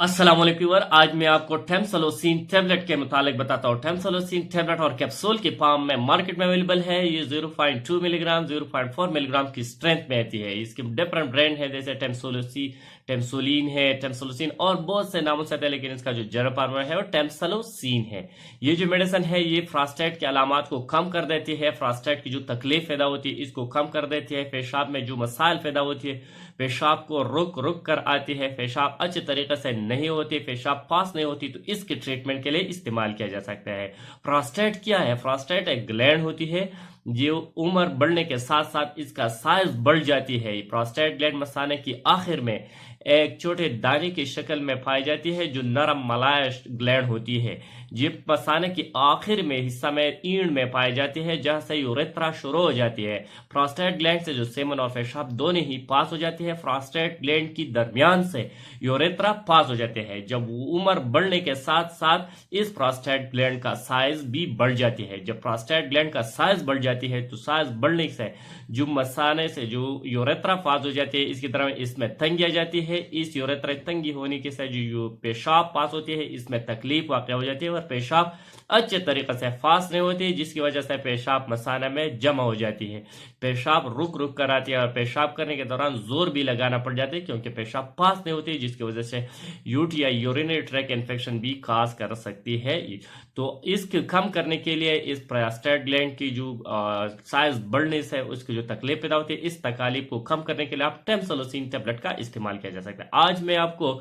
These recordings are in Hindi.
अस्सलाम वालेकुम। आज मैं आपको टेम्सोलोसिन टेबलेट के मुतालिक बताता हूँ। टेम्सोलोसिन टेबलेट और कैप्सूल की फॉर्म में मार्केट में अवेलेबल है। ये 0.2 मिलीग्राम 0.4 मिलीग्राम की स्ट्रेंथ में आती है। इसके डिफरेंट ब्रांड है, जैसे टेम्सोलिन है, टेम्सोलोसिन और बहुत से नामों से आते हैं, लेकिन इसका जो जनरल फॉर्म है वो टेम्सोलोसिन है। ये जो मेडिसिन है ये फ्रास्टेट के अलामात को कम कर देती है। फ्रास्टेट की जो तकलीफ पैदा होती है इसको कम कर देती है। पेशाब में जो मसाइल पैदा होती है, पेशाब को रुक रुक कर आती है, पेशाब अच्छे तरीके से नहीं होती, पेशाब पास नहीं होती, तो इसके ट्रीटमेंट के लिए इस्तेमाल किया जा सकता है। प्रोस्टेट क्या है? प्रोस्टेट एक ग्लैंड होती है जो उम्र बढ़ने के साथ साथ इसका साइज बढ़ जाती है। प्रोस्टेट ग्लैंड मसाने की आखिर में एक छोटे दाने की शक्ल में पाई जाती है जो नरम मलायश ग्लैंड होती है। ये मसाने की आखिर में हिस्सा में ईंड में पाई जाती है, जहां से यूरेथ्रा शुरू हो जाती है। प्रोस्टेट ग्लैंड से जो सेमन और पेशाब दोनों ही पास हो जाती है। प्रोस्टेट ग्लैंड की दरमियान से यूरेथ्रा पास हो जाते हैं। जब उम्र बढ़ने के साथ साथ इस प्रोस्टेट ग्लैंड का साइज भी बढ़ जाती है। जब प्रोस्टेट ग्लैंड का साइज बढ़ जाती है तो साइज बढ़ने से जो मसाने से जो यूरेथ्रा पास हो जाती है, इसकी तरह इसमें तंगी आ जाती है। इस यूरेथ्रा तंगी होने के साथ जो पेशाब पास होती है इसमें तकलीफ वाक़ हो जाती है और पेशाब अच्छे तरीके से पास नहीं होती, जिसकी वजह से पेशाब मसाना में जमा हो जाती है। पेशाब रुक रुक कर आती है और पेशाब करने के दौरान जोर भी लगाना पड़ जाता है, क्योंकि पेशाब पास नहीं होती, जिसकी वजह से यूटी या यूरिनरी ट्रैक इन्फेक्शन भी काज कर सकती है। तो इसको कम करने के लिए इस प्रोस्टेट ग्लैंड की जो साइज बढ़ने से उसकी जो तकलीफ पैदा होती है, इस तकालीफ को कम करने के लिए आप टेम्सोलोसिन टेबलेट का इस्तेमाल किया जा सकता है। आज मैं आपको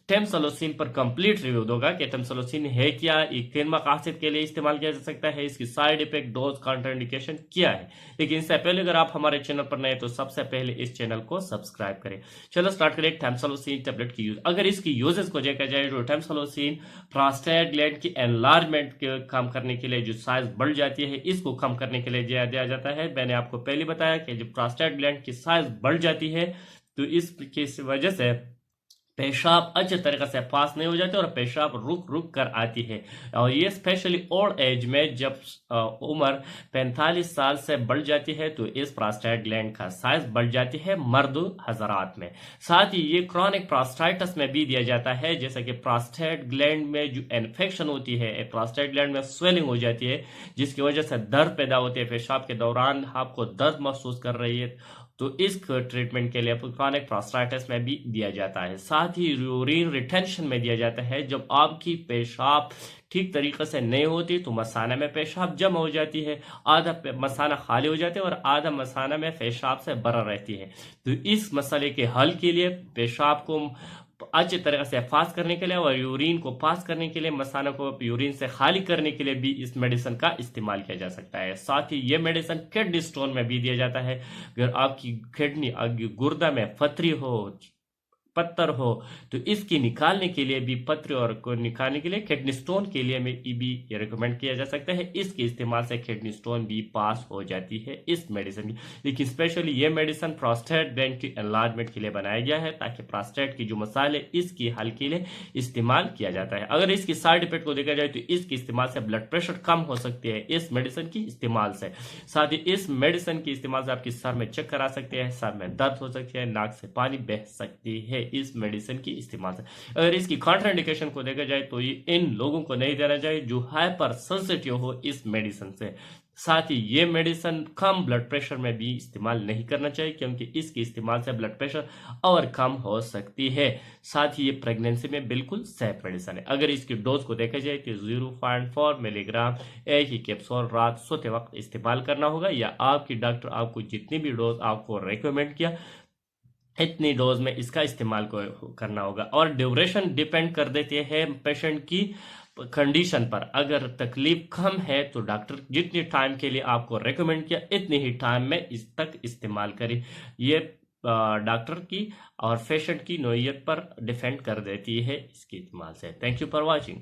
टेम्सोलोसिन पर कंप्लीट रिव्यू दूंगा कि टेम्सोलोसिन है क्या, ये किन मकासद के लिए इस्तेमाल किया जा सकता है, इसकी साइड इफेक्ट, डोज, काउंटरइंडिकेशन क्या है। लेकिन इससे पहले अगर आप हमारे चैनल पर नए तो सबसे पहले इस चैनल को सब्सक्राइब करें। चलो स्टार्ट करें टेम्सोलोसिन टेबलेट की यूज। अगर इसकी यूजेस को देखा जाए तो टेम्सोलोसिन प्रोस्टेट ग्लैंड की एनलार्जमेंट के कम करने के लिए, जो साइज बढ़ जाती है इसको कम करने के लिए दिया जाता है। मैंने आपको पहले बताया कि जब प्रोस्टेट ग्लैंड की साइज बढ़ जाती है तो इसकी वजह से पेशाब अच्छे तरीके से पास नहीं हो जाते और पेशाब रुक रुक कर आती है। और ये स्पेशली ओल्ड एज में, जब उम्र 45 साल से बढ़ जाती है तो इस प्रोस्टेट ग्लैंड का साइज बढ़ जाती है मर्द हजरात में। साथ ही ये क्रॉनिक प्रोस्टाइटिस में भी दिया जाता है, जैसे कि प्रोस्टेट ग्लैंड में जो इन्फेक्शन होती है, प्रोस्टेट ग्लैंड में स्वेलिंग हो जाती है, जिसकी वजह से दर्द पैदा होती है। पेशाब के दौरान आपको दर्द महसूस कर रही है, तो इस ट्रीटमेंट के लिए क्रॉनिक प्रोस्टाइटिस में भी दिया जाता है। साथ ही यूरिन रिटेंशन में दिया जाता है। जब आपकी पेशाब ठीक तरीके से नहीं होती तो मसाना में पेशाब जमा हो जाती है, आधा मसाना खाली हो जाती है और आधा मसाना में पेशाब से भरा रहती है। तो इस मसले के हल के लिए पेशाब को अच्छे तरीके से पास करने के लिए और यूरिन को पास करने के लिए, मसाना को यूरिन से खाली करने के लिए भी इस मेडिसिन का इस्तेमाल किया जा सकता है। साथ ही ये मेडिसिन किडनी स्टोन में भी दिया जाता है। अगर आपकी किडनी, गुर्दा में पथरी हो, पत्थर हो, तो इसकी निकालने के लिए भी, पत्र और को निकालने के लिए, किडनी स्टोन के लिए भी ये रिकमेंड किया जा सकता है। इसके इस्तेमाल से किडनी स्टोन भी पास हो जाती है इस मेडिसिन की। लेकिन स्पेशली ये मेडिसिन प्रोस्टेट ग्लैंड की एनलार्जमेंट के लिए बनाया गया है, ताकि प्रोस्टेट की जो मसाले इसकी हल के लिए इस्तेमाल किया जाता है। अगर इसकी साइड इफेक्ट को देखा जाए तो इसके इस्तेमाल से ब्लड प्रेशर कम हो सकती है इस मेडिसिन की इस्तेमाल से। साथ ही इस मेडिसिन के इस्तेमाल से आपकी सर में चक्कर आ सकते हैं, सर में दर्द हो सकती है, नाक से पानी बह सकती है इस मेडिसिन की इस्तेमाल से। अगर इसकी कॉन्ट्राइंडिकेशन को देखा जाए तो ये इन लोगों को नहीं देना चाहिए जो हाइपर सेंसिटिव हो इस मेडिसिन से। साथ ही ये मेडिसिन कम ब्लड प्रेशर में भी इस्तेमाल नहीं करना चाहिए, क्योंकि इसके इस्तेमाल से ब्लड प्रेशर और कम हो सकती है। साथ ही ये प्रेगनेंसी में बिल्कुल सेफ मेडिसिन है। अगर इसकी डोज को देखा जाए तो 0.4 मिलीग्राम एक ही कैप्सूल रात सोते वक्त इस्तेमाल करना होगा, या आपकी डॉक्टर आपको जितनी भी डोज आपको रेकमेंड किया इतनी डोज में इसका इस्तेमाल करना होगा। और ड्यूरेशन डिपेंड कर देते हैं पेशेंट की कंडीशन पर। अगर तकलीफ कम है तो डॉक्टर जितनी टाइम के लिए आपको रेकमेंड किया इतनी ही टाइम में इस तक इस्तेमाल करें। ये डॉक्टर की और पेशेंट की नोयत पर डिपेंड कर देती है इसके इस्तेमाल से। Thank you for watching.